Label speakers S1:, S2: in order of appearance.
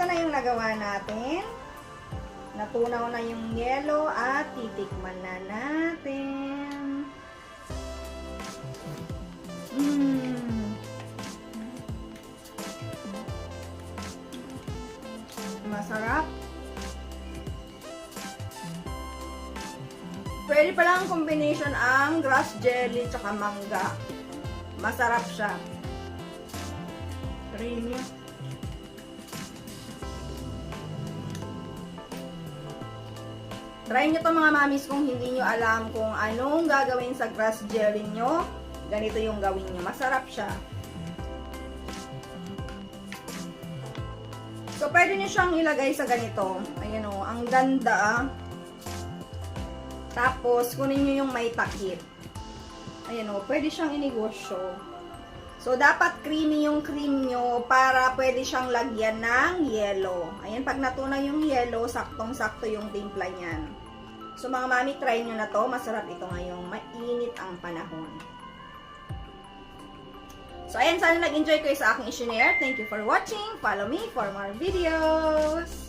S1: na yung nagawa natin. Natunaw na yung yelo at titikman na natin. Masarap. Pwede palang combination ang grass jelly tsaka mangga. Masarap siya. Creamy. Try nyo to mga mamis kung hindi nyo alam kung anong gagawin sa grass jelly nyo. Ganito yung gawin nyo. Masarap siya. So, pwede nyo siyang ilagay sa ganito. Ayan o, ang ganda. Tapos, kunin nyo yung may takip. Ayan o, pwede siyang inegosyo. So, dapat creamy yung cream nyo para pwede siyang lagyan ng yelo. Ayan, pag natunaw yung yelo, saktong-sakto yung timpla niyan. So, mga mami, try nyo na to. Masarap ito ngayong mainit ang panahon. So, ayan, sana nag-enjoy kayo sa aking i-share. Thank you for watching. Follow me for more videos.